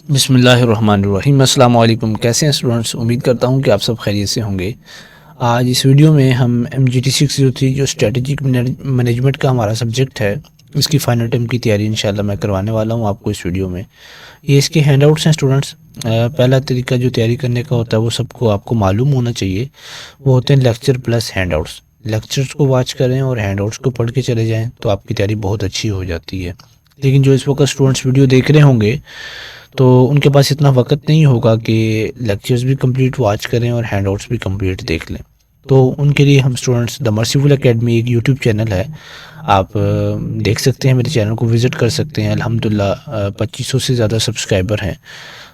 बिस्मिल्लाहिर्रहमानिर्रहीम। अस्सलाम वालेकुम। कैसे हैं स्टूडेंट्स? उम्मीद करता हूं कि आप सब खैरियत से होंगे। आज इस वीडियो में हम MGT 603 जो स्ट्रेटजिक मैनेजमेंट का हमारा सब्जेक्ट है, इसकी फाइनल अटेम्प्ट की तैयारी इंशाल्लाह मैं करवाने वाला हूं आपको इस वीडियो में। ये इसके हैंडआउट्स हैं स्टूडेंट्स। पहला तरीका जो तैयारी करने का होता है वो सबको आपको मालूम होना चाहिए, वो होते हैं लेक्चर प्लस हैंडआउट्स। लेक्चर्स को वॉच करें और हैंडआउट्स को पढ़ के चले जाएँ तो आपकी तैयारी बहुत अच्छी हो जाती है। लेकिन जो इस वक्त स्टूडेंट्स वीडियो देख रहे होंगे तो उनके पास इतना वक्त नहीं होगा कि लेक्चर्स भी कंप्लीट वॉच करें और हैंडआउट्स भी कंप्लीट देख लें। तो उनके लिए हम स्टूडेंट्स द मर्सीफुल एकेडमी एक यूट्यूब चैनल है, आप देख सकते हैं, मेरे चैनल को विज़िट कर सकते हैं। अल्हम्दुलिल्लाह 2500 से ज़्यादा सब्सक्राइबर हैं।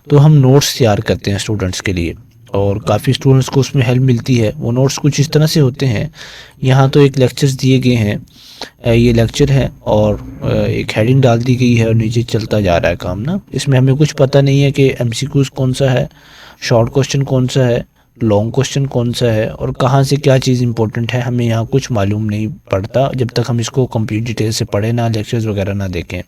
तो हम नोट्स तैयार करते हैं स्टूडेंट्स के लिए और काफ़ी स्टूडेंट्स को उसमें हेल्प मिलती है। वो नोट्स कुछ इस तरह से होते हैं, यहाँ तो एक लेक्चर्स दिए गए हैं, ये लेक्चर है और एक हेडिंग डाल दी गई है और नीचे चलता जा रहा है काम ना। इसमें हमें कुछ पता नहीं है कि MCQs कौन सा है, शॉर्ट क्वेश्चन कौन सा है, लॉन्ग क्वेश्चन कौन सा है और कहाँ से क्या चीज़ इंपॉर्टेंट है, हमें यहाँ कुछ मालूम नहीं पड़ता जब तक हम इसको कंप्लीट डिटेल से पढ़ें ना, लेक्चर्स वगैरह ना देखें।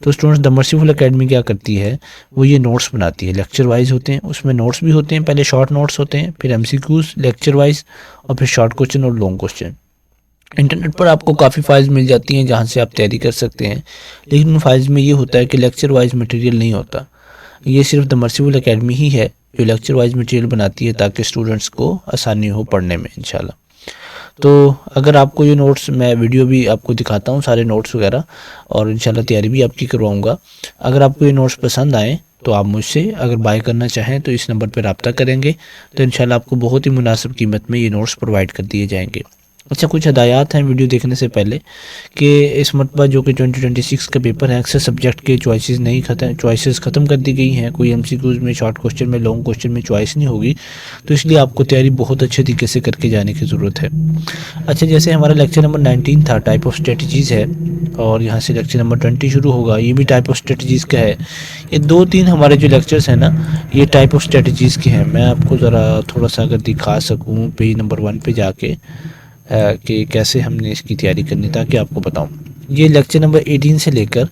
तो स्टूडेंट्स द मर्सीफुल एकेडमी क्या करती है, वो ये नोट्स बनाती है, लेक्चर वाइज होते हैं, उसमें नोट्स भी होते हैं। पहले शॉर्ट नोट्स होते हैं, फिर MCQs लेक्चर वाइज और फिर शॉर्ट क्वेश्चन और लॉन्ग क्वेश्चन। इंटरनेट पर आपको काफ़ी फाइल्स मिल जाती हैं जहाँ से आप तैयारी कर सकते हैं, लेकिन उन फाइल्स में ये होता है कि लेक्चर वाइज मटेरियल नहीं होता। ये सिर्फ द मर्सीफुल एकेडमी ही है जो लेक्चर वाइज मटेरियल बनाती है ताकि स्टूडेंट्स को आसानी हो पढ़ने में इंशाल्लाह। तो अगर आपको ये नोट्स, मैं वीडियो भी आपको दिखाता हूँ सारे नोट्स वगैरह और इंशाल्लाह तैयारी भी आपकी करवाऊँगा। अगर आपको ये नोट्स पसंद आए तो आप मुझसे अगर बाय करना चाहें तो इस नंबर पर रब्ता करेंगे तो इंशाल्लाह आपको बहुत ही मुनासिब कीमत में ये नोट्स प्रोवाइड कर दिए जाएंगे। अच्छा, कुछ हदायत हैं वीडियो देखने से पहले कि इस मरतबा जो कि 2026 का पेपर है, अक्सर सब्जेक्ट के चॉइसेस ख़त्म कर दी गई हैं। कोई MCQs में, शॉर्ट क्वेश्चन में, लॉन्ग क्वेश्चन में चॉइस नहीं होगी, तो इसलिए आपको तैयारी बहुत अच्छे तरीके से करके जाने की ज़रूरत है। अच्छा, जैसे हमारा लेक्चर नंबर 19 था, टाइप ऑफ स्ट्रेटजीज़ है, और यहाँ से लेक्चर नंबर 20 शुरू होगा, ये भी टाइप ऑफ स्ट्रेटजीज़ का है। ये 2-3 हमारे जो लेक्चर्स हैं ना, ये टाइप ऑफ स्ट्रेटजीज़ के हैं। मैं आपको ज़रा थोड़ा सा अगर दिखा सकूँ पेज नंबर 1 पे जाके कि कैसे हमने इसकी तैयारी करनी, ताकि आपको बताऊं। ये लेक्चर नंबर 18 से लेकर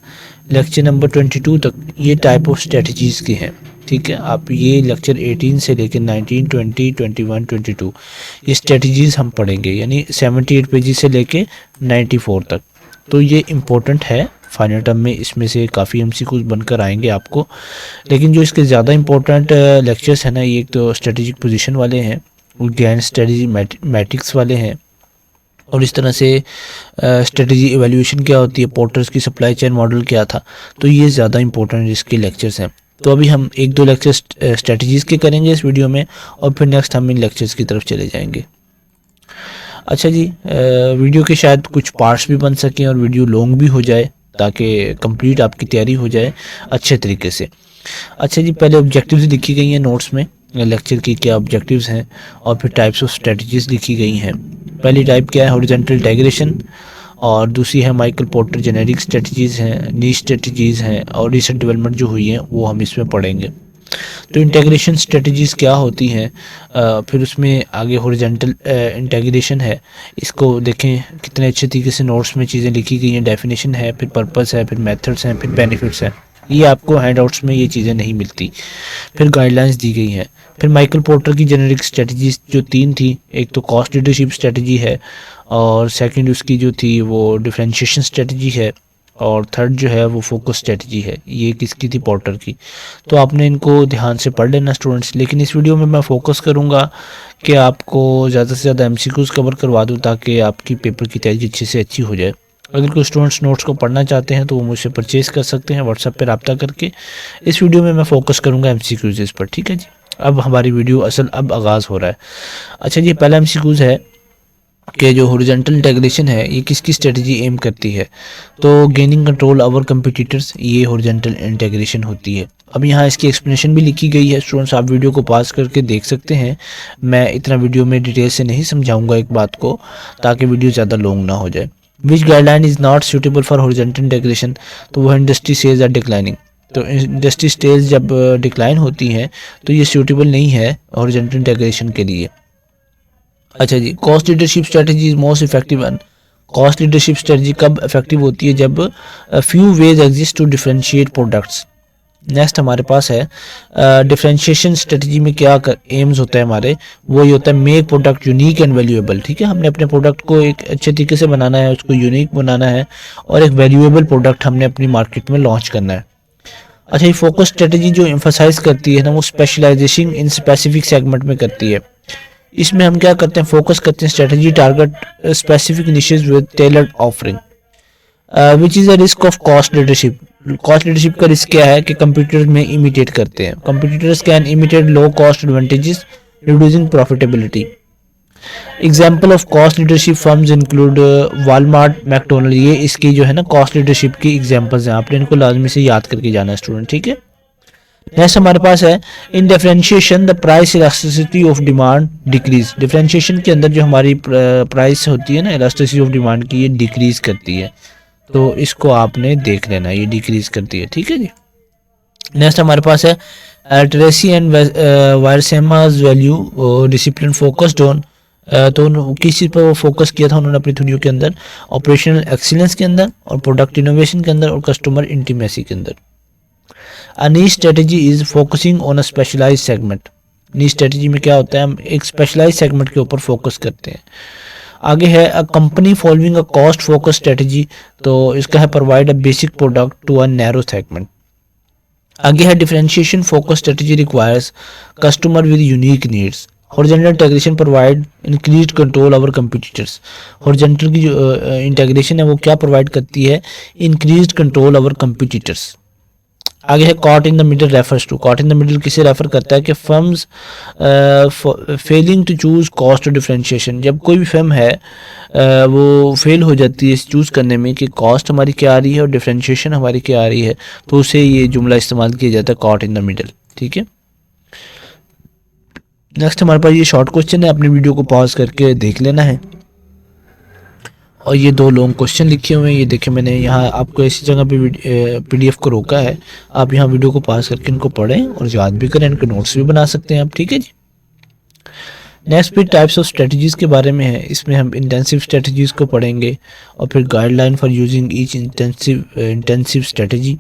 लेक्चर नंबर 22 तक ये टाइप ऑफ स्ट्रेटजीज़ के हैं, ठीक है। आप ये लेक्चर 18 से लेकर 19, 20, 21, 22 ये स्ट्रेटजीज़ हम पढ़ेंगे, यानी 78 पेजेस से लेकर 94 तक। तो ये इम्पोर्टेंट है, फाइनल टर्म में इसमें से काफ़ी MCQs बनकर आएंगे आपको। लेकिन जो इसके ज़्यादा इम्पोर्टेंट लेक्चर्स हैं ना, ये एक तो स्ट्रेटेजिक पोजीशन वाले हैं, ग्रैंड स्ट्रेटजी मैट्रिक्स वाले हैं, और इस तरह से स्ट्रेटजी एवेल्यूएशन क्या होती है, पोर्टर्स की सप्लाई चेन मॉडल क्या था, तो ये ज़्यादा इंपॉर्टेंट इसके लेक्चर्स हैं। तो अभी हम 1-2 लेक्चर्स स्ट्रेटजीज़ के करेंगे इस वीडियो में और फिर नेक्स्ट हम इन लेक्चर्स की तरफ चले जाएंगे। अच्छा जी, वीडियो के शायद कुछ पार्ट्स भी बन सकें और वीडियो लॉन्ग भी हो जाए ताकि कंप्लीट आपकी तैयारी हो जाए अच्छे तरीके से। अच्छा जी, पहले ऑब्जेक्टिव्स लिखी गई हैं नोट्स में, लेक्चर की क्या ऑब्जेक्टिव्स हैं, और फिर टाइप्स ऑफ स्ट्रेटजीज़ लिखी गई हैं। पहली टाइप क्या है, हॉरिजॉन्टल इंटीग्रेशन, और दूसरी है माइकल पोर्टर जेनेरिक स्ट्रेटजीज़ हैं, नीश स्ट्रेटजीज़ हैं, और रिसेंट डेवलपमेंट जो हुई हैं वो हम इसमें पढ़ेंगे। तो इंटीग्रेशन स्ट्रेटजीज़ क्या होती हैं, फिर उसमें आगे हॉरिजॉन्टल इंटीग्रेशन है, इसको देखें कितने अच्छे तरीके से नोट्स में चीज़ें लिखी गई हैं, डेफिनेशन है, फिर पर्पस है, फिर मेथड्स हैं, फिर बेनिफिट्स हैं। ये आपको हैंडआउट्स में ये चीज़ें नहीं मिलती। फिर गाइडलाइंस दी गई हैं। फिर माइकल पोर्टर की जेनेरिक स्ट्रेटजीज जो 3 थी, एक तो कॉस्ट लीडरशिप स्ट्रेटजी है, और सेकंड उसकी जो थी वो डिफरेंशिएशन स्ट्रेटजी है, और थर्ड जो है वो फोकस स्ट्रेटजी है। ये किसकी थी, पोर्टर की। तो आपने इनको ध्यान से पढ़ लेना स्टूडेंट्स। लेकिन इस वीडियो में मैं फोकस करूँगा कि आपको ज़्यादा से ज़्यादा MCQs कवर करवा दूँ ताकि आपकी पेपर की तैयारी अच्छी से अच्छी हो जाए। अगर कोई स्टूडेंट्स नोट्स को पढ़ना चाहते हैं तो वो मुझसे परचेज़ कर सकते हैं व्हाट्सएप पे रब्ता करके। इस वीडियो में मैं फोकस करूँगा MCQs पर, ठीक है जी। अब हमारी वीडियो अब आगाज़ हो रहा है। अच्छा जी, पहला MCQs है कि जो हॉरिजॉन्टल इंटीग्रेशन है ये किसकी स्ट्रेटजी एम करती है, तो गेनिंग कंट्रोल ओवर कंपिटिटर्स, ये हॉरिजॉन्टल इंटीग्रेशन होती है। अब यहाँ इसकी एक्सप्लेनेशन भी लिखी गई है स्टूडेंट्स, आप वीडियो को पास करके देख सकते हैं। मैं इतना वीडियो में डिटेल से नहीं समझाऊंगा एक बात को, ताकि वीडियो ज़्यादा लॉन्ग ना हो जाए। Which guideline is not suitable for horizontal integration, तो वो इंडस्ट्री सेल्स आर डिक्लाइनिंग। तो इंडस्ट्री सेल्स जब डिक्लाइन होती हैं तो ये सूटेबल नहीं है हॉरिजॉन्टल इंटीग्रेशन के लिए। अच्छा जी, cost leadership strategy is most effective one. Cost leadership strategy कब इफेक्टिव होती है, जब few ways exist to differentiate products, next हमारे पास है डिफरेंशिएशन स्ट्रेटजी में क्या एम्स होता है हमारे, वो ये होता है make product unique and valuable. ठीक है, हमने अपने प्रोडक्ट को एक अच्छे तरीके से बनाना है, उसको यूनिक बनाना है और एक वैल्यूएबल प्रोडक्ट हमने अपनी मार्केट में लॉन्च करना है। अच्छा, ये फोकस स्ट्रेटजी जो एम्फसाइज करती है ना, वो स्पेशलाइजेशन इन स्पेसिफिक सेगमेंट में करती है। इसमें हम क्या करते हैं, फोकस करते हैं strategy target specific niches with tailored offering which is a risk of cost leadership. Cost leadership का रिस्क क्या है कि कंप्यूटर में इमिटेट करते हैं। Computers can imitate low cost advantages reducing profitability. Example of cost leadership firms include Walmart, McDonald. ये इसकी जो है ना कॉस्ट लीडरशिप की एग्जाम्पल्स हैं, आपने इनको लाजमी से याद करके जाना है स्टूडेंट। ठीक है, नेक्स्ट हमारे पास है in differentiation the price elasticity of demand decrease. Differentiation के अंदर जो हमारी प्राइस होती है ना इलास्टिसिटी ऑफ डिमांड की, ये डिक्रीज करती है, तो इसको आपने देख लेना, ये डिक्रीज करती है। ठीक है जी। नेक्स्ट हमारे पास है Treacy and Wiersema value discipline focused on. तो किस चीज़ पर वो फोकस किया था उन्होंने अपनी थ्योरी के अंदर, ऑपरेशनल एक्सीलेंस के अंदर और प्रोडक्ट इनोवेशन के अंदर और कस्टमर इंटीमेसी के अंदर। A niche strategy is focusing on a specialized segment। niche strategy में क्या होता है, हम एक स्पेशलाइज सेगमेंट के ऊपर फोकस करते हैं। आगे है a company following a cost focus strategy, तो इसका है provide a basic product to a narrow segment. आगे है differentiation focus strategy requires customer with unique needs. Horizontal integration provide increased control over competitors. Horizontal की जो integration है वो क्या प्रोवाइड करती है, इंक्रीज्ड कंट्रोल ओवर कंपटीटर्स। आगे है caught in the middle refers to. Caught in the middle किसे रेफर करता है कि firms failing to choose cost differentiation. जब कोई भी फर्म है वो फेल हो जाती है इस चूज़ करने में कि कॉस्ट हमारी क्या आ रही है और डिफरेंशिएशन हमारी क्या आ रही है, तो उसे ये जुमला इस्तेमाल किया जाता है कॉट इन द मिडल। ठीक है, नेक्स्ट हमारे पास ये शॉर्ट क्वेश्चन है, अपनी वीडियो को पॉज करके देख लेना है। और ये 2 लॉन्ग क्वेश्चन लिखे हुए हैं, ये देखें मैंने यहाँ आपको ऐसी जगह पे पीडीएफ को रोका है, आप यहाँ वीडियो को पास करके इनको पढ़ें और याद भी करें, इनके नोट्स भी बना सकते हैं आप। ठीक है जी। नेक्स्ट भी टाइप्स ऑफ स्ट्रेटजीज़ के बारे में है, इसमें हम इंटेंसिव स्ट्रेटजीज़ को पढ़ेंगे और फिर guideline for using each intensive strategy.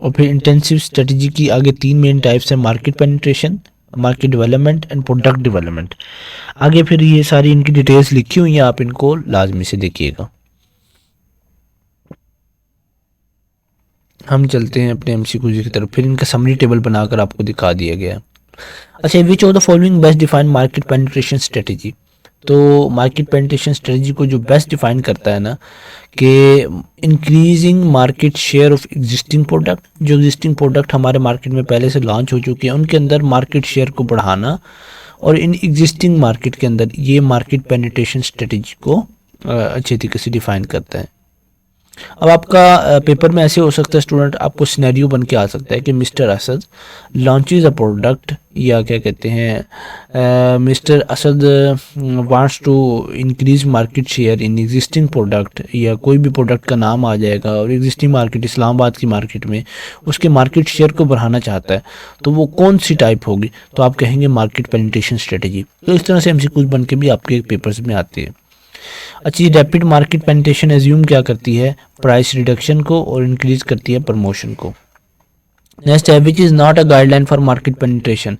और फिर इंटेंसिव स्ट्रेटजी की आगे 3 मेन टाइप्स हैं, market penetration, market development and product development. आगे फिर ये सारी इनकी डिटेल्स लिखी हुई हैं, आप इनको लाजमी से देखिएगा। हम चलते हैं अपने एमसीक्यू की तरफ, फिर इनका समरी टेबल बनाकर आपको दिखा दिया गया। अच्छा, which of the following best define market penetration strategy. तो मार्केट पेनिट्रेशन स्ट्रेटजी को जो बेस्ट डिफाइन करता है ना कि increasing market share of existing product, जो एग्जिस्टिंग प्रोडक्ट हमारे मार्केट में पहले से लॉन्च हो चुके हैं उनके अंदर मार्केट शेयर को बढ़ाना, और इन एग्जिस्टिंग मार्केट के अंदर ये मार्केट पेनिट्रेशन स्ट्रेटजी को अच्छे तरीके से डिफाइन करता है। अब आपका पेपर में ऐसे हो सकता है स्टूडेंट, आपको सिनेरियो बन के आ सकता है कि mister Asad launches a product, या क्या कहते हैं mister Asad wants to increase market share in existing product, या कोई भी प्रोडक्ट का नाम आ जाएगा और एग्जिस्टिंग मार्केट इस्लामाबाद की मार्केट में उसके मार्केट शेयर को बढ़ाना चाहता है, तो वो कौन सी टाइप होगी, तो आप कहेंगे मार्केट पेनिट्रेशन स्ट्रेटजी। तो इस तरह से एमसीक्यूज बन के भी आपके पेपर्स में आते हैं। अच्छी रैपिड मार्केट पेनिट्रेशन एज्यूम क्या करती है, प्राइस रिडक्शन को, और इंक्रीज करती है प्रमोशन को। नेक्स्ट है which is not a guideline for market penetration,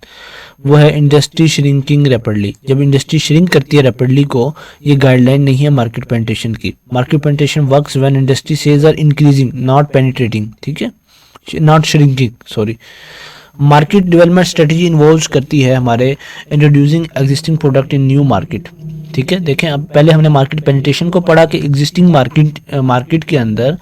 वो है इंडस्ट्री श्रिंकिंग रैपिडली। जब इंडस्ट्री श्रिंक करती है रैपिडली को, ये गाइडलाइन नहीं है मार्केट पेनिट्रेशन की। Market penetration works when industry sales are increasing not penetrating. ठीक है, not shrinking, sorry. Market development strategy involve करती है हमारे introducing existing product in new market. ठीक है, देखें अब पहले हमने मार्केट पेनिट्रेशन को पढ़ा कि एग्जिस्टिंग मार्केट के अंदर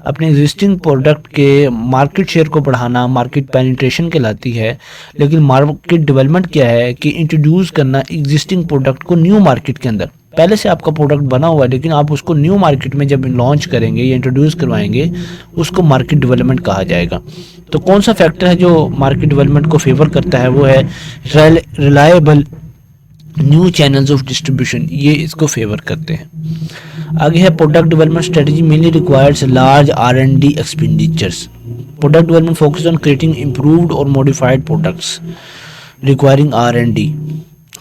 अपने एग्जिस्टिंग प्रोडक्ट के मार्केट शेयर को बढ़ाना मार्केट पेनिट्रेशन कहलाती है। लेकिन मार्केट डेवलपमेंट क्या है कि इंट्रोड्यूस करना एग्जिस्टिंग प्रोडक्ट को न्यू मार्केट के अंदर। पहले से आपका प्रोडक्ट बना हुआ है लेकिन आप उसको न्यू मार्केट में जब लॉन्च करेंगे या इंट्रोड्यूस करवाएंगे, उसको मार्केट डेवलपमेंट कहा जाएगा। तो कौन सा फैक्टर है जो मार्केट डेवलपमेंट को फेवर करता है, वो है reliable new channels of distribution, ये इसको फेवर करते हैं। आगे है product development strategy mainly requires large R&D expenditures. Product development focus on creating improved और modified products requiring R&D।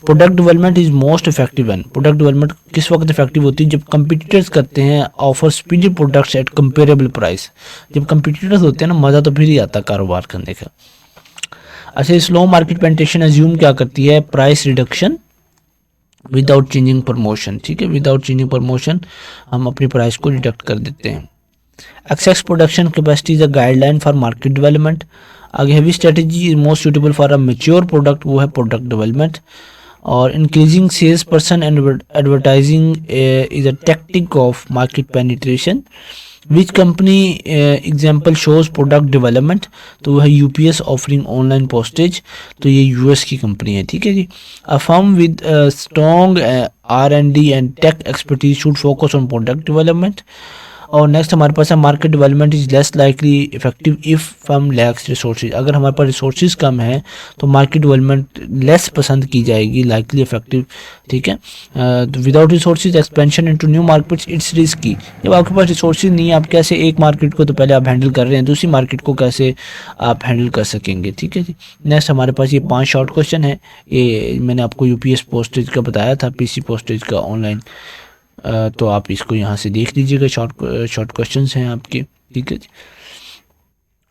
Product development is most effective when, product development किस वक्त effective होती है, जब कंपटीटर्स करते हैं offer speedy products at comparable price. जब competitors होते हैं ना, मज़ा तो फिर ही आता कारोबार करने का। अच्छा, स्लो मार्केट पेनिट्रेशन एज्यूम क्या करती है, price reduction without changing promotion. ठीक है, विदाउट चेंजिंग प्रमोशन हम अपनी प्राइस को डिडक्ट कर देते हैं। Excess production capacity is a guideline for market development. आगे heavy strategy is most suitable for a mature product, वो है प्रोडक्ट डेवलपमेंट। और increasing sales person advertising is a tactic of market penetration. Which company example shows product development, तो वो है UPS offering online postage, तो ये US की company है। ठीक है जी। A firm with strong R&D and tech expertise should focus on product development. और नेक्स्ट हमारे पास है market development is less likely effective if firm lacks resources. अगर हमारे पास रिसोर्सेज कम है तो मार्केट डेवलपमेंट लेस पसंद की जाएगी, लाइकली इफेक्टिव। ठीक है, तो without resources expansion into new markets it's risky. जब आपके पास रिसोर्सेज नहीं है, आप कैसे एक मार्केट को तो पहले आप हैंडल कर रहे हैं, दूसरी मार्केट को कैसे आप हैंडल कर सकेंगे। ठीक है जी। नेक्स्ट हमारे पास ये 5 शॉर्ट क्वेश्चन है। ये मैंने आपको यूपीएस पोस्टेज का बताया था, पीसी पोस्टेज का ऑनलाइन, तो आप इसको यहाँ से देख लीजिएगा। शॉर्ट क्वेश्चंस हैं आपके। ठीक है जी।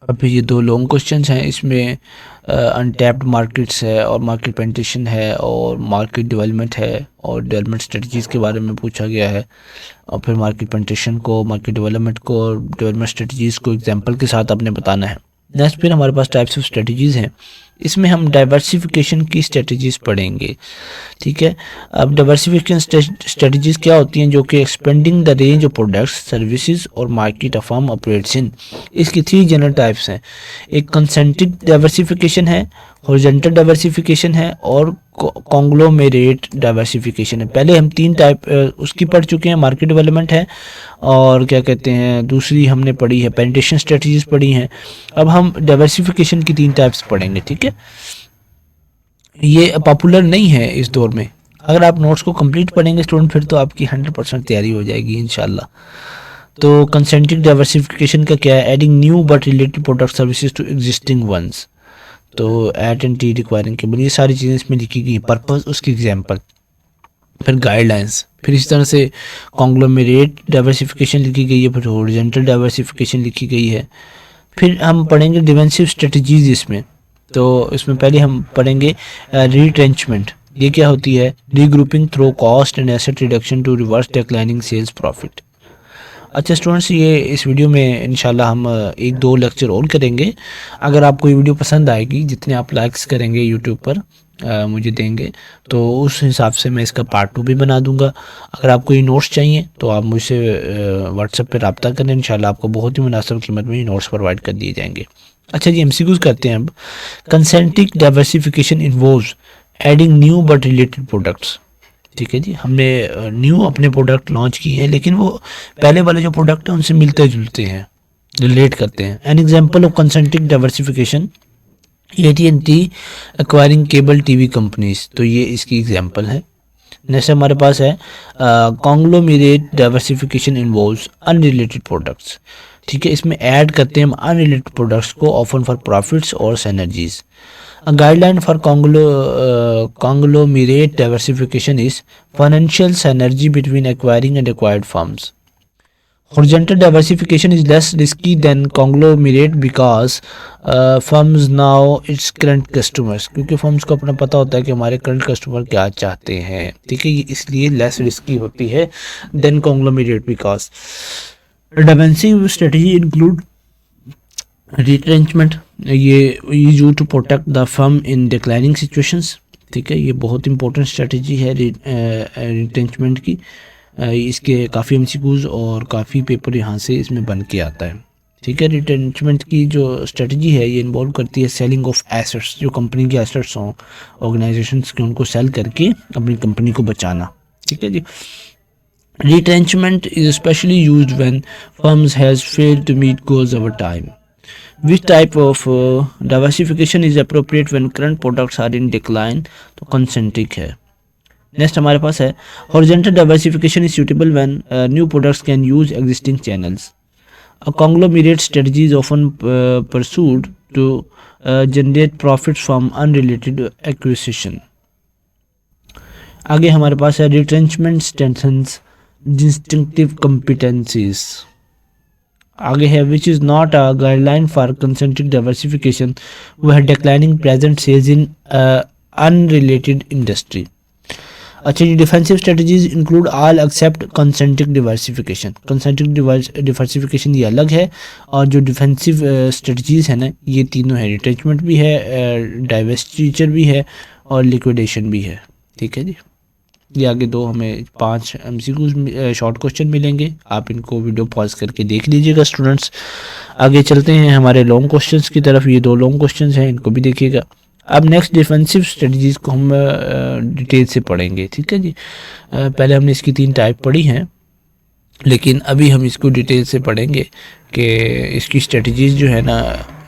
अब फिर ये 2 लॉन्ग क्वेश्चंस हैं, इसमें अनटैप्ड मार्केट्स है और मार्केट पेनिट्रेशन है और मार्केट डेवलपमेंट है और डेवलपमेंट स्ट्रेटजीज़ के बारे में पूछा गया है। और फिर मार्केट पेनिट्रेशन को, मार्केट डेवलपमेंट को और डेवलपमेंट स्ट्रेटजीज़ को एग्जाम्पल के साथ आपने बताना है। नेक्स्ट फिर हमारे पास टाइप्स ऑफ स्ट्रेटजीज़ हैं, इसमें हम डाइवर्सिफिकेशन की स्ट्रेटजीज़ पढ़ेंगे। ठीक है, अब डाइवर्सिफिकेशन स्ट्रेटजीज़ क्या होती हैं, जो कि expanding the range of products services और market a firm operates in. इसकी 3 जनरल टाइप्स हैं, एक कंसेंट्रिक डाइवर्सिफिकेशन है, हॉरिजॉन्टल डाइवर्सिफिकेशन है और कॉन्ग्लोमेरेट डाइवर्सिफिकेशन है। पहले हम 3 टाइप उसकी पढ़ चुके हैं, मार्केट डेवलपमेंट है और क्या कहते हैं दूसरी हमने पढ़ी है पेनिट्रेशन स्ट्रेटजीज पढ़ी हैं। अब हम डाइवर्सिफिकेशन की 3 टाइप्स पढ़ेंगे। ठीक है, ये पॉपुलर नहीं है इस दौर में। अगर आप नोट्स को कंप्लीट पढ़ेंगे स्टूडेंट, फिर तो आपकी 100% तैयारी हो जाएगी इंशाल्लाह। तो कंसेंट्रिक डाइवर्सिफिकेशन का क्या है, adding new but related product services to existing ones. तो AT and T requiring cable, ये सारी चीज़ें इसमें लिखी गई हैं, पर्पस, उसकी एग्जांपल, फिर गाइडलाइंस। फिर इसी तरह से कॉन्ग्लोमेरेट डाइवर्सिफिकेशन लिखी गई है, फिर हॉरिजॉन्टल डाइवर्सिफिकेशन लिखी गई है। फिर हम पढ़ेंगे डिफेंसिव स्ट्रेटजीज इसमें। तो इसमें पहले हम पढ़ेंगे रिट्रेंचमेंट। ये क्या होती है, regrouping through cost and asset reduction to reverse declining sales profit. अच्छा स्टूडेंट्स, ये इस वीडियो में इंशाल्लाह हम 1-2 लेक्चर और करेंगे। अगर आपको ये वीडियो पसंद आएगी, जितने आप लाइक्स करेंगे यूट्यूब पर मुझे देंगे, तो उस हिसाब से मैं इसका पार्ट 2 भी बना दूंगा। अगर आपको ये नोट्स चाहिए तो आप मुझसे व्हाट्सएप पे रब्ता करें, इंशाल्लाह आपको बहुत ही मुनासिब कीमत में ये नोट्स प्रोवाइड कर दिए जाएंगे। अच्छा जी, MCQs करते हैं अब। Concentric diversification involves adding new but related products. ठीक है जी, हमने न्यू अपने प्रोडक्ट लॉन्च किए हैं, लेकिन वो पहले वाले जो प्रोडक्ट हैं उनसे मिलते जुलते हैं, रिलेट करते हैं। N example of concentric diversification, AT&T acquiring cable TV companies, तो ये इसकी एग्जाम्पल है। नेक्स्ट हमारे पास है conglomerate diversification involves unrelated products. ठीक है, इसमें ऐड करते हैं हम अनरिलेटेड प्रोडक्ट्स को, ऑफन फॉर प्रॉफिट्स और synergies. A guideline for conglomerate diversification is financial synergy between acquiring and acquired firms. Horizontal diversification is less risky than conglomerate because firms know its current customers, क्योंकि firms को अपना पता होता है कि हमारे current customer क्या चाहते हैं। ठीक है, इसलिए less risky होती है than conglomerate because defensive strategy include retrenchment, ये use to protect the firm in declining situations. ठीक है, ये बहुत इंपॉर्टेंट स्ट्रेटजी है रिट्रेंचमेंट की। इसके काफ़ी MCQs और काफ़ी पेपर यहाँ से इसमें बन के आता है। ठीक है, रिट्रेंचमेंट की जो स्ट्रेटजी है ये इन्वॉल्व करती है सेलिंग ऑफ एसेट्स, जो कंपनी के एसेट्स हों ऑर्गेनाइजेशंस के, उनको सेल करके अपनी कंपनी को बचाना। ठीक है जी। Retrenchment is specially used when firms has failed to meet goals over time. Which type of diversification is appropriate when current products are in decline? तो concentric है। नेक्स्ट हमारे पास है horizontal diversification is suitable when new products can use existing channels. A conglomerate strategy is often pursued to generate profits from unrelated acquisition. आगे हमारे पास है retrenchment strengthens distinctive competencies. आगे है which is not a guideline for concentric diversification, वह declining present sales in unrelated industry. अच्छा जी, defensive strategies include all except concentric diversification. Concentric diversification ये अलग है, और जो डिफेंसिव स्ट्रेटजीज है ना, ये तीनों है, रिट्रेंचमेंट भी है, डाइवर्सिचर भी है, और लिक्विडेशन भी है। ठीक है जी, ये आगे दो हमें 5 MCQ शॉर्ट क्वेश्चन मिलेंगे, आप इनको वीडियो पॉज करके देख लीजिएगा स्टूडेंट्स। आगे चलते हैं हमारे लॉन्ग क्वेश्चंस की तरफ। ये 2 लॉन्ग क्वेश्चंस हैं, इनको भी देखिएगा। अब नेक्स्ट डिफेंसिव स्ट्रेटजीज को हम डिटेल से पढ़ेंगे। ठीक है जी, पहले हमने इसकी 3 टाइप पढ़ी हैं, लेकिन अभी हम इसको डिटेल से पढ़ेंगे कि इसकी स्ट्रेटजीज जो है ना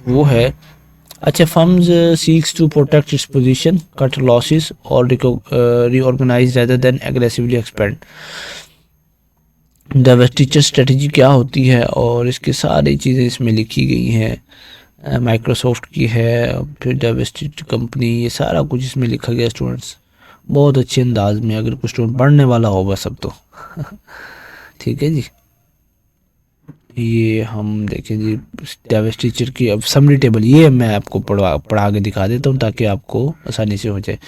वो है। अच्छा, firms seeks to protect its position, cut losses और reorganise rather than aggressively expand. Divestiture strategy क्या होती है, और इसकी सारी चीज़ें इसमें लिखी गई हैं। माइक्रोसॉफ्ट की है, फिर डाइवर्सिचर कंपनी, ये सारा कुछ इसमें लिखा गया स्टूडेंट्स, बहुत अच्छे अंदाज में, अगर कुछ स्टूडेंट पढ़ने वाला होगा सब तो। ठीक है जी, ये हम देखें जी डाइवर्सिचर की अब समरी टेबल, ये मैं आपको पढ़ा के दिखा देता हूँ ताकि आपको आसानी से हो जाए।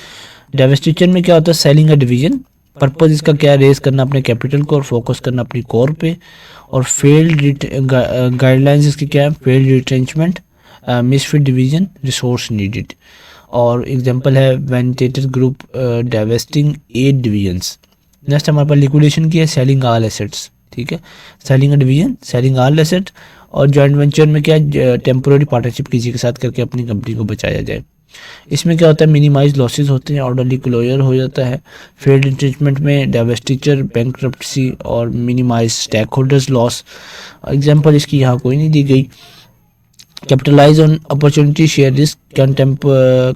डाइवर्सिचर में क्या होता है, सेलिंग अ डिवीजन, पर्पस इसका क्या है, रेज करना अपने कैपिटल को और फोकस करना अपनी कोर पे। और फेल्ड गाइडलाइंस इसकी क्या है, failed retrenchment, misfit division, resource needed. और एग्जांपल है वेंटेटर ग्रुप डाइवेस्टिंग 8 डिवीजन्स। नेक्स्ट हमारे पास लिक्विडेशन की है, सेलिंग ऑल एसेट्स। ठीक है, selling a division, selling all asset. और जॉइंट वेंचर में क्या है, टेम्पोररी पार्टनरशिप किसी के साथ करके अपनी कंपनी को बचाया जाए। इसमें क्या होता है, मिनिमाइज लॉसेस होते हैं, ऑर्डरली क्लोजर हो जाता है। फेल्ड इंट्रीटमेंट में डाइवर्सिचर, बैंकरप्सी और minimise stakeholders loss. Example इसकी यहाँ कोई नहीं दी गई। Capitalise on opportunity, share risk,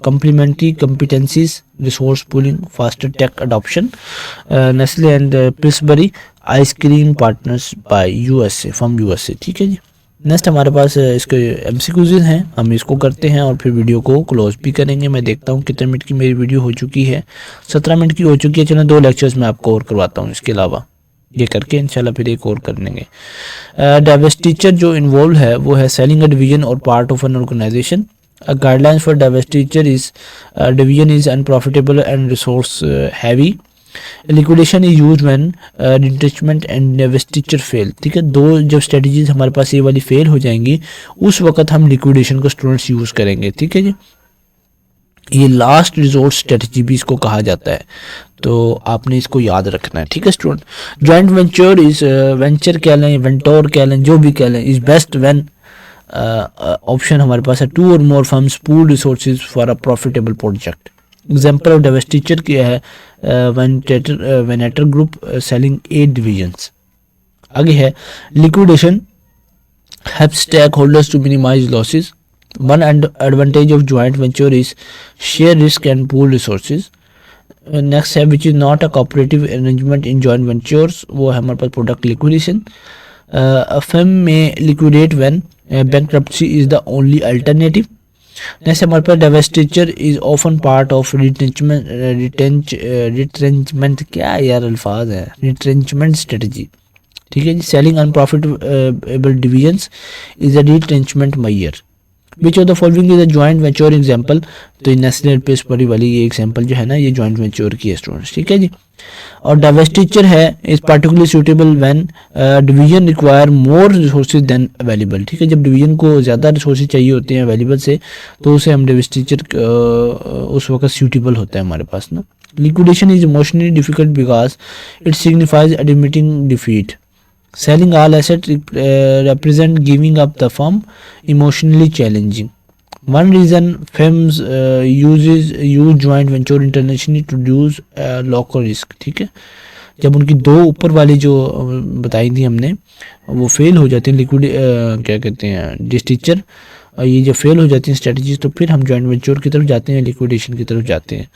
complementary competencies, resource pooling, faster tech adoption. Nestle and Pillsbury ice cream partners by USA from USA। ठीक है जी, नेक्स्ट हमारे पास इसके MCQs हैं, हम इसको करते हैं और फिर वीडियो को क्लोज भी करेंगे। मैं देखता हूँ कितने मिनट की मेरी वीडियो हो चुकी है, 17 मिनट की हो चुकी है। चलो 2 लेक्चर्स मैं आपको और करवाता हूँ इसके अलावा, ये करके इंशाल्लाह फिर एक और कर लेंगे। डाइवर्सिचर जो इन्वॉल्व है वो है सेलिंग अ डिवीजन और part of an organisation. Guidelines for divestiture is division is unprofitable and resource heavy. Liquidation is use when retrenchment and divestiture fail. ठीक है, 2 जब स्ट्रेटजीज हमारे पास ये वाली फेल हो जाएंगी उस वक्त हम लिक्विडेशन को स्टूडेंट्स यूज करेंगे। ठीक है जी, ये लास्ट रिजोर्ट स्ट्रेटजी भी इसको कहा जाता है, तो आपने इसको याद रखना है। ठीक है student, joint venture is venture कह लें, वेंटोर कह लें, जो भी कह लें, इज बेस्ट व्हेन ऑप्शन हमारे पास है 2 और more firms pool resources for a profitable project. Example of divestiture क्या है, वेनेटर ग्रुप सेलिंग 8 डिवीजन्स। आगे है liquidation help stakeholders to minimise losses. One advantage of joint venture is share risk and pool resources. Next है which is not a cooperative arrangement in joint ventures, वो है हमारे पास product liquidation. A firm may liquidate when bankruptcy is the only alternative. Next हमारे पास divestiture is often part of retrenchment क्या यार अल्फाज है, retrenchment strategy। ठीक है जी, selling unprofitable divisions is a retrenchment measure। Which of the following is a joint venture example? तो Nestle और Pillsbury वाली ये एग्जांपल जो है ना, ये जॉइंट वेंचर की है स्टूडेंट्स। ठीक है जी, और डाइवर्सिचर है is particularly suitable when division require more resources than available. ठीक है, जब डिवीजन को ज़्यादा रिसोर्सेज चाहिए होते हैं अवेलेबल से, तो उसे हम डाइवर्सिचर उस वक्त सूटेबल होता है हमारे पास ना। Liquidation is emotionally difficult because it signifies admitting defeat. Selling all assets represent giving up the firm, emotionally challenging. One reason firms use joint venture internationally to reduce local risk। ठीक है, जब उनकी 2 ऊपर वाली जो बताई थी हमने वो फेल हो जाती हैं, लिक्विड क्या कहते हैं डिस्टिचर, ये जब फेल हो जाती हैं स्ट्रेटजीज, तो फिर हम जॉइंट वेंचर की तरफ जाते हैं, लिक्विडेशन की तरफ जाते हैं,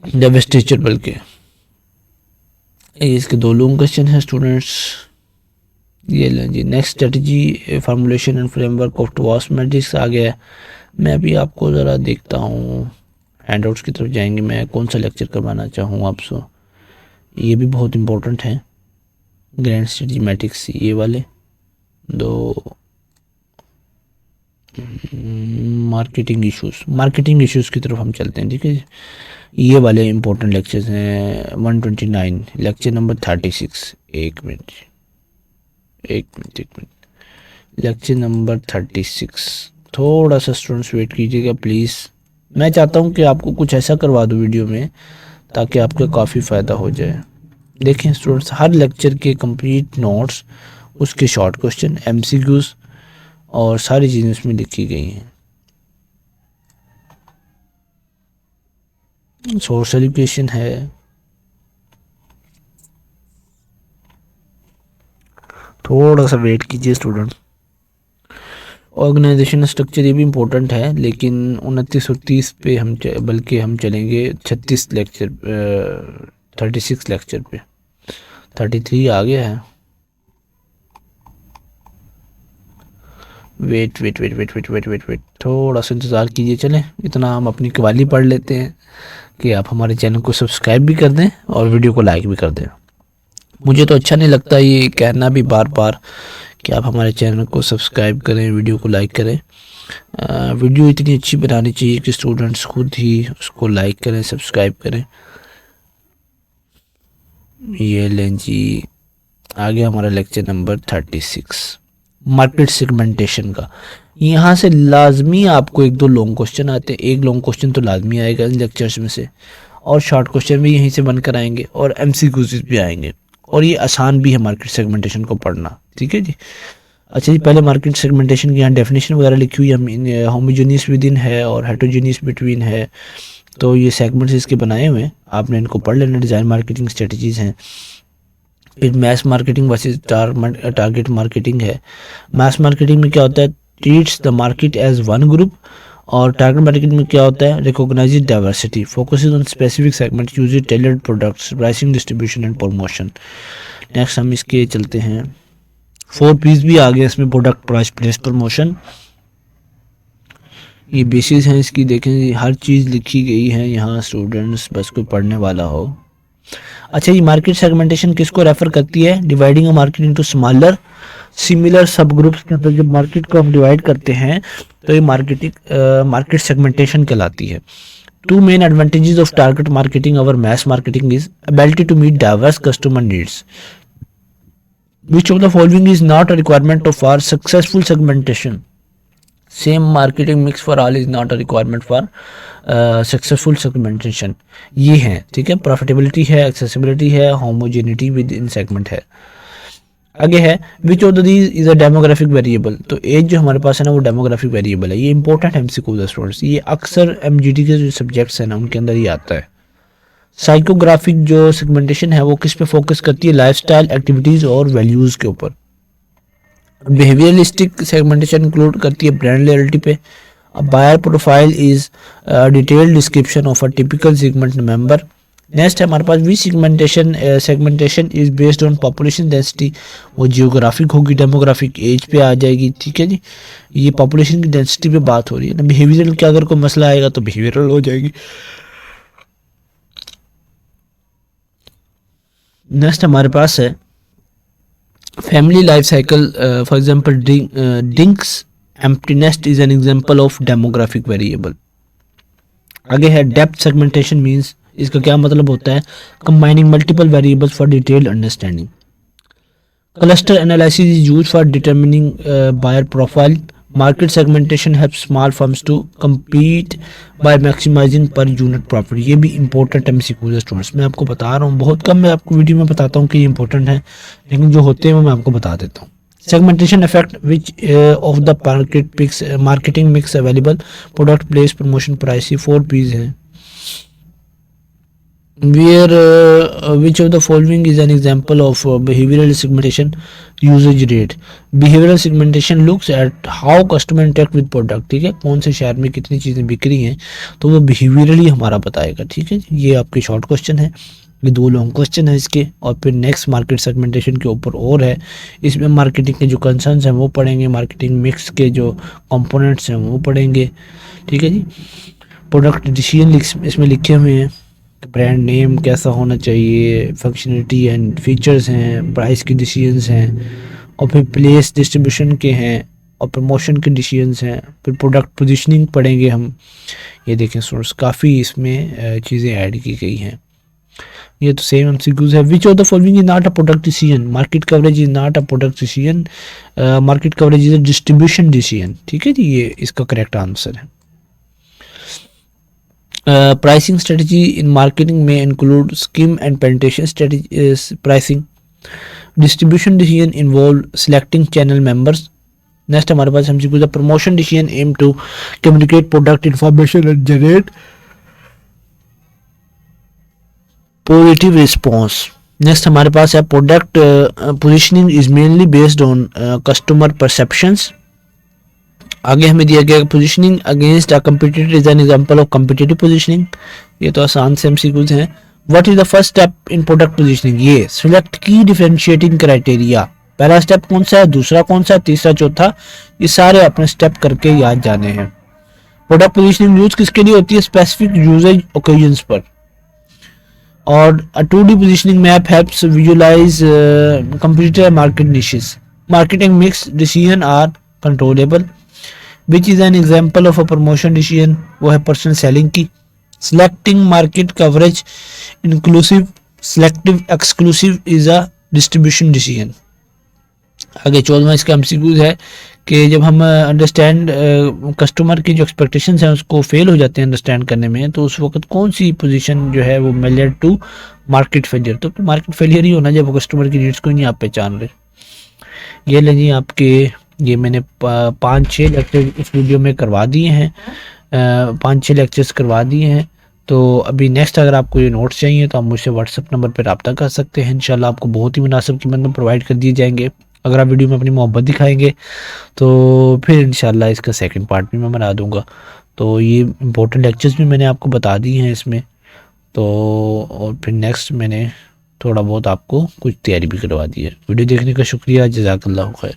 डाइवर्सिचर बल्कि। इसके 2 लॉन्ग क्वेश्चन हैं स्टूडेंट्स, ये लें जी। Next strategy formulation and framework of TOWS matrix आ गया है। मैं अभी आपको ज़रा देखता हूँ हैंडआउट्स की तरफ जाएंगे। मैं कौन सा लेक्चर करवाना चाहूँ आपसे, ये भी बहुत इम्पोर्टेंट है। ग्रैंड स्टडी मैट्रिक्स ये वाले दो, मार्केटिंग इश्यूज़ की तरफ हम चलते हैं। ठीक है, ये वाले इंपॉर्टेंट लेक्चर्स हैं। 129 लेक्चर नंबर 36। एक मिनट, लेक्चर नंबर 36। थोड़ा सा स्टूडेंट्स वेट कीजिएगा प्लीज़। मैं चाहता हूँ कि आपको कुछ ऐसा करवा दूँ वीडियो में ताकि आपका काफ़ी फ़ायदा हो जाए। देखें स्टूडेंट्स, हर लेक्चर के कंप्लीट नोट्स, उसके शॉर्ट क्वेश्चन, MCQs और सारी चीज़ें उसमें लिखी गई हैं। सोर्स एजुकेशन है, थोड़ा सा वेट कीजिए स्टूडेंट। ऑर्गेनाइजेशन स्ट्रक्चर ये भी इम्पोर्टेंट है, लेकिन 29 और 30 पे हम चलेंगे 36 लेक्चर पे। 33 आ गया है। वेट, थोड़ा सा इंतज़ार कीजिए। चलें, इतना हम अपनी कवाली पढ़ लेते हैं कि आप हमारे चैनल को सब्सक्राइब भी कर दें और वीडियो को लाइक भी कर दें। मुझे तो अच्छा नहीं लगता ये कहना भी बार बार कि आप हमारे चैनल को सब्सक्राइब करें, वीडियो को लाइक करें। वीडियो इतनी अच्छी बनानी चाहिए कि स्टूडेंट्स खुद ही उसको लाइक करें, सब्सक्राइब करें। ये लें जी, आ गया हमारा लेक्चर नंबर 36, मार्केट सेगमेंटेशन का। यहाँ से लाजमी आपको 1-2 लॉन्ग क्वेश्चन आते हैं। एक लॉन्ग क्वेश्चन तो लाजमी आएगा इन लेक्चर्स में से, और शॉर्ट क्वेश्चन भी यहीं से बनकर आएंगे, और MCQs भी आएंगे, और ये आसान भी है मार्केट सेगमेंटेशन को पढ़ना। ठीक है जी। अच्छा जी, पहले मार्केट सेगमेंटेशन की यहाँ डेफिनेशन वगैरह लिखी हुई है। होमोजेनियस विद इन है और हेटेरोजेनियस बिटवीन है, तो ये सेगमेंट्स इसके बनाए हुए हैं, आपने इनको पढ़ लेना। डिज़ाइन मार्केटिंग स्ट्रेटजीज़ हैं। फिर mass marketing versus target marketing है। मैस मार्केटिंग में क्या होता है, treats the market as one group, और टारगेट मार्केटिंग में क्या होता है, recognise diversity, focuses on specific segment, use tailored products, pricing, distribution and promotion. Next हम इसके चलते हैं। 4 P's भी आ गए इसमें, प्रोडक्ट, प्राइस, प्लेस, प्रमोशन। ये बेसिस हैं इसकी। देखें हर चीज़ लिखी गई है यहाँ, स्टूडेंट्स बस कोई पढ़ने वाला हो। अच्छा, ये मार्केट सेगमेंटेशन किसको रेफर करती है, dividing a market into smaller similar सब ग्रुप्स के अंदर जब मार्केट को हम डिवाइड करते हैं तो ये मार्केट सेगमेंटेशन कहलाती है। 2 main advantages of target marketing over mass marketing is ability to meet diverse customer needs, which of the following is not a requirement of our successful segmentation. Same marketing mix for all is not a requirement for successful segmentation. ये है, ठीक है। Profitability है, accessibility है, homogeneity with in segment है। आगे है which of these is a demographic variable. तो एज जो हमारे पास है ना, वो डेमोग्राफिक वेरिएबल है। ये इंपॉर्टेंट MCQ स्टूडेंट्स, ये अक्सर MGT के जो सब्जेक्ट्स हैं ना उनके अंदर ही आता है। साइकोग्राफिक जो सेगमेंटेशन है वो किस पे फोकस करती है, लाइफस्टाइल, एक्टिविटीज और वैल्यूज के ऊपर। बिहेवियरिस्टिक सेगमेंटेशन इंक्लूड करती है ब्रांड लॉयल्टी पे। Buyer profile is detailed description of a typical segment member. Next है हमारे पास we segmentation is based on population density, वो जियोग्राफिक होगी, डेमोग्राफिक एज पे आ जाएगी। ठीक है जी, ये पॉपुलेशन की डेंसिटी पे बात हो रही है ना। बिहेवियरल का अगर कोई मसला आएगा तो बिहेवियरल हो जाएगी। नेक्स्ट हमारे पास है family life cycle, for example DINKs empty nest is an example of demographic variable. आगे है डेप्थ सेगमेंटेशन मींस, इसका क्या मतलब होता है, combining multiple variables for detailed understanding. Cluster analysis is used for determining buyer profile. Market segmentation helps small firms to compete by maximizing per unit profit। ये भी important MCQ है students, मैं आपको बता रहा हूँ। बहुत कम मैं आपको वीडियो में बताता हूँ कि ये इंपॉर्टेंट है, लेकिन जो होते हैं वो मैं आपको बता देता हूँ। Segmentation effect which of the marketing mix available, product, place, promotion, price. 4 P's हैं। Which of the following is an example of behavioral segmentation usage rate? Behavioral segmentation looks at how customer interact with product। ठीक है, कौन से शहर में कितनी चीज़ें बिक रही हैं तो वो बिहेवियरली हमारा बताएगा। ठीक है, ये आपके शॉर्ट क्वेश्चन है, ये 2 लॉन्ग क्वेश्चन है इसके। और फिर नेक्स्ट मार्केट सेगमेंटेशन के ऊपर और है, इसमें मार्केटिंग के जो कंसर्न्स हैं वो पढ़ेंगे, मार्केटिंग मिक्स के जो कंपोनेंट्स हैं वो पढ़ेंगे। ठीक है जी, प्रोडक्ट डिसीजन इसमें लिखे हुए हैं, ब्रांड नेम कैसा होना चाहिए, फंक्शनलिटी एंड फीचर्स हैं, प्राइस के डिसीजंस हैं, और फिर प्लेस डिस्ट्रीब्यूशन के हैं, और प्रमोशन के डिसीजंस हैं, फिर प्रोडक्ट पोजीशनिंग पढ़ेंगे हम। ये देखें स्टूडेंट्स, काफ़ी इसमें चीज़ें ऐड की गई हैं। ये तो सेम एमसीक्यूज है। Which of the following is not a product decision? Market coverage is not a product decision, market coverage is a distribution decision. ठीक है जी, ये इसका करेक्ट आंसर है। Pricing strategy in marketing may include scheme and penetration strategy pricing. Distribution decision involve selecting channel members. Next हमारे पास हमसे कुछ promotion decision aim to communicate product information and generate positive response. Next हमारे पास है product positioning is mainly based on customer perceptions. आगे हमें दिया गया positioning against a competitor is an example of competitive positioning. ये तो आसान से एमसीक्यूज हैं। What is the first step in product positioning? ये सिलेक्ट की डिफरेंशिएटिंग क्राइटेरिया। पहला स्टेप कौन सा है, दूसरा कौन सा है, तीसरा चौथा, ये सारे अपने स्टेप करके याद जाने हैं। प्रोडक्ट पोजीशनिंग यूज किसके लिए होती है? स्पेसिफिक यूजेज ओकेजन्स पर। और a 2D positioning map helps visualise competitor market niches. Marketing mix decision are controllable. Which is an example of a promotion decision? वो है पर्सनल सेलिंग की। Selecting market coverage inclusive selective exclusive is a distribution decision. आगे 14वां इसका MCQs है कि जब हम अंडरस्टैंड कस्टमर की जो एक्सपेक्टेशंस हैं उसको फेल हो जाते हैं अंडरस्टैंड करने में, तो उस वक्त कौन सी पोजीशन जो है वो मेलर टू मार्केट फेलियर? तो मार्केट फेलियर ही होना जब कस्टमर की नीड्स को नहीं आप पहचान रहे। ये लेंगे आपके, ये मैंने 5-6 लेक्चर इस वीडियो में करवा दिए हैं, 5-6 लेक्चर्स करवा दिए हैं। तो अभी नेक्स्ट अगर आपको ये नोट्स चाहिए तो आप मुझसे व्हाट्सअप नंबर पर रब्ता कर सकते हैं। इंशाल्लाह आपको बहुत ही मुनासिब कीमत में प्रोवाइड कर दिए जाएंगे। अगर आप वीडियो में अपनी मोहब्बत दिखाएंगे तो फिर इंशाल्लाह इसका सेकंड पार्ट भी मैं बना दूंगा। तो ये इंपॉर्टेंट लेक्चर्स भी मैंने आपको बता दिए हैं इसमें। तो और फिर नेक्स्ट मैंने थोड़ा बहुत आपको कुछ तैयारी भी करवा दी है। वीडियो देखने का शुक्रिया, जज़ाकल्लाहु खैर।